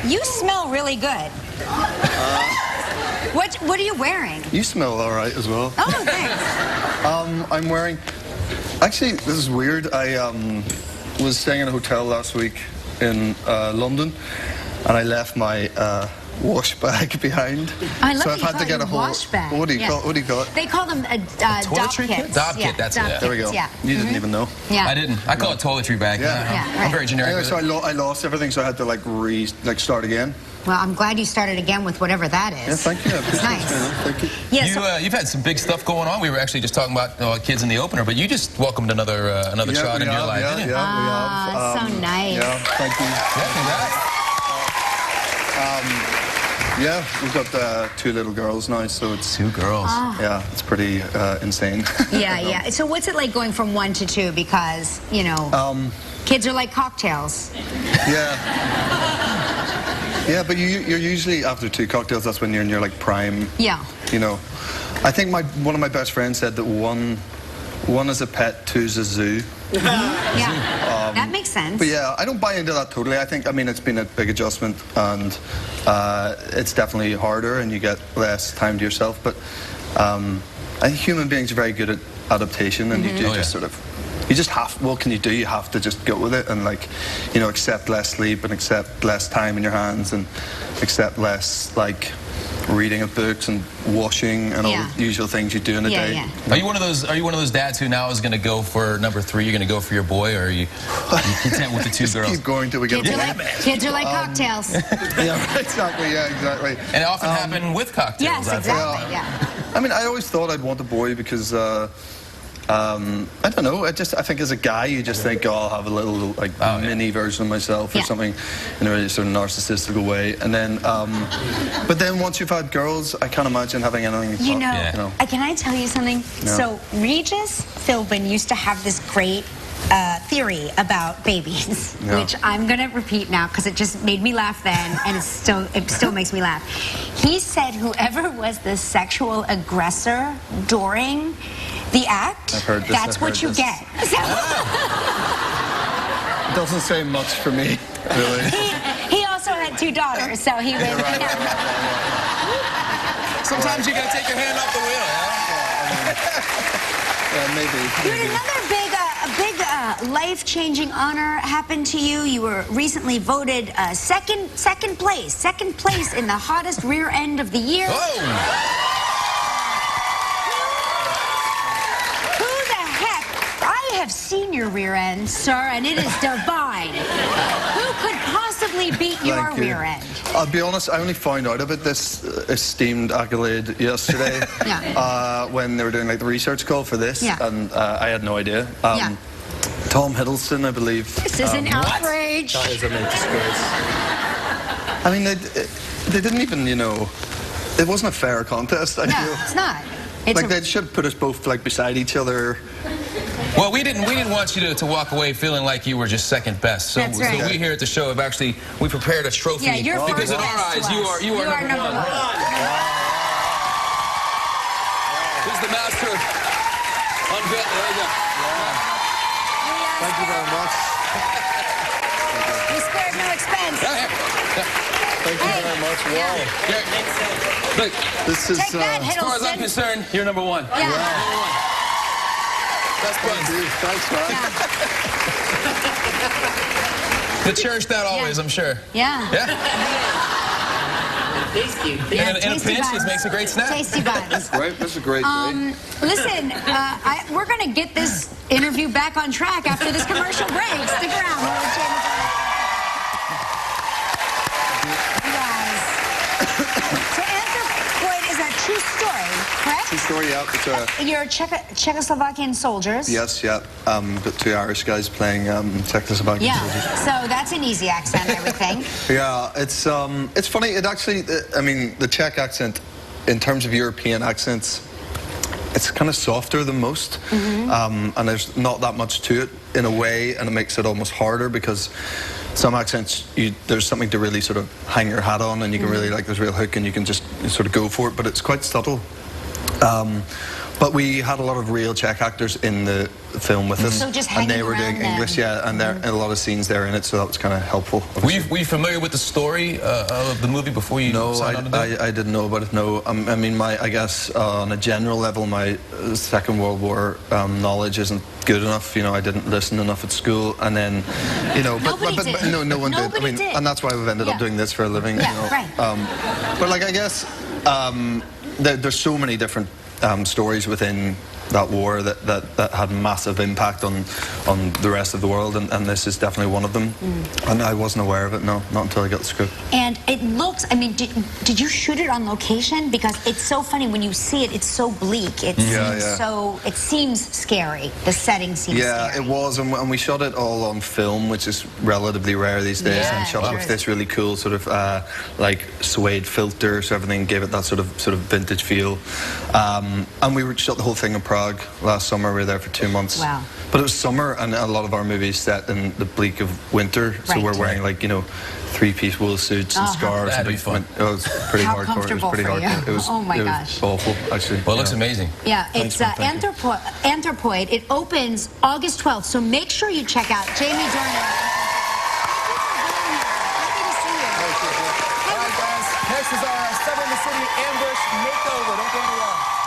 You smell really good. What are you wearing? You smell all right as well. Oh, thanks. I'm wearing... Actually, this is weird. I was staying in a hotel last week in London, and I left my wash bag behind. I love so I've had to get a whole wash bag. What do you call it? They call them toiletry kits. Dob kit, that's it. There we go. Yeah. You didn't even know. Yeah. I didn't. I call it toiletry bag. Yeah. I'm very generic. Anyway, so I lost everything, so I had to like start again. Well, I'm glad you started again with whatever that is. Yeah, thank you. It's nice. Thank you. Yeah, You've had some big stuff going on. We were actually just talking about kids in the opener, but you just welcomed another child in your life, didn't you? Yeah, we have. So nice. Yeah, thank you. Yeah, we've got 2 little girls now, so it's 2 girls. Yeah, it's pretty insane. Yeah. So what's it like going from 1 to 2? Because kids are like cocktails. Yeah. Yeah, but you're usually after 2 cocktails. That's when you're in your like prime. Yeah. You know, I think one of my best friends said that one is a pet, 2 is a zoo. Yeah. That makes sense. But yeah, I don't buy into that totally. I mean, it's been a big adjustment, and it's definitely harder, and you get less time to yourself. But I think human beings are very good at adaptation, and you do just sort of. You just have, what can you do? You have to just go with it and accept less sleep and accept less time in your hands and accept less reading of books and washing and all the usual things you do in a day. Yeah. Are you one of those dads who now is going to go for number 3? You're going to go for your boy, or are you content with the 2 girls? Keep going till we get Kids are like cocktails. Yeah, exactly. Yeah, exactly. And it often happen with cocktails. Yes, exactly. Yeah. I mean, I always thought I'd want a boy because. I don't know. I think as a guy, you just think, oh, I'll have a little mini version of myself or something in a really sort of narcissistical way. And then, but then once you've had girls, I can't imagine having anything. Can I tell you something? No. So Regis Philbin used to have this great theory about babies, which I'm going to repeat now because it just made me laugh then, and it still makes me laugh. He said whoever was the sexual aggressor during the act, that's what you get. It doesn't say much for me, really. He also had 2 daughters, so he was... Sometimes you got to take your hand off the wheel, yeah, maybe. You had another big life-changing honor happen to you. You were recently voted second place in the hottest rear end of the year. Whoa! I have seen your rear end, sir, and it is divine. Who could possibly beat your rear end? I'll be honest, I only found out about this esteemed accolade yesterday when they were doing the research call for this, and I had no idea. Tom Hiddleston, I believe. This is an outrage. That is a disgrace. I mean, they didn't even, it wasn't a fair contest, I feel. No, it's not. They should put us both beside each other. Well, we didn't want you to walk away feeling like you were just second best. So, That's right. So we here at the show have we prepared a trophy. Yeah, you're because in our eyes, you are number 1. This is the master of unveil. There you go. Thank you very much. We spared no expense. Thank you very much. Wow. Look, this is, Take that, as far as I'm concerned, you're number 1. Yeah. Number 1. Best buds. Thanks, man. To cherish that always, I'm sure. Yeah. Tasty. In a pinch, this makes a great snack. Tasty buns. Right, this is a great day. Listen, we're going to get this interview back on track after this commercial break. Stick around. You guys. So Anthropoid is a true story, correct? True story, yeah. You're Czechoslovakian soldiers. Yes, yeah. Got 2 Irish guys playing Czechoslovakian soldiers. So that's an easy accent, I would think. Yeah, it's funny. It actually, I mean, the Czech accent, in terms of European accents, it's kind of softer than most, and there's not that much to it in a way, and it makes it almost harder because some accents, there's something to really sort of hang your hat on, and you can really there's a real hook, and you can just sort of go for it, but it's quite subtle. But we had a lot of real Czech actors in the film with us. So just and they hanging were doing around them. English, yeah, and there a lot of scenes there in it, so that was kind of helpful. Were you familiar with the story of the movie before you signed on to do it? I didn't know about it, no. I mean, I guess on a general level, my Second World War knowledge isn't good enough. You know, I didn't listen enough at school, and then, you know, but no one did. I mean, and that's why we've ended up doing this for a living. Yeah, you know? right. But like, I guess there's so many different stories within that war that had massive impact on the rest of the world, and this is definitely one of them. And I wasn't aware of it, no, not until I got the script. And it looks, I mean, did you shoot it on location? Because it's so funny when you see it, it's so bleak. It seems scary. The setting seems scary. Yeah, it was, and we shot it all on film, which is relatively rare these days. Yeah, and shot it with this really cool sort of like suede filter, so everything gave it that sort of vintage feel. And we shot the whole thing in Prague last summer. We were there for 2 months. Wow. But it was summer, and a lot of our movies set in the bleak of winter, so we're wearing, like, you know, 3-piece wool suits and scarves. That'd be fun. It was pretty How hardcore. comfortable It was pretty for you? hardcore. It was, oh my it gosh. was awful, actually. Well, it looks amazing. Yeah, it's Thank you. Anthropoid. It opens August 12th, so make sure you check out Jamie Dornan. Happy to see you. All right, guys. Next is our Summer in the City ambush makeover. Don't get me wrong.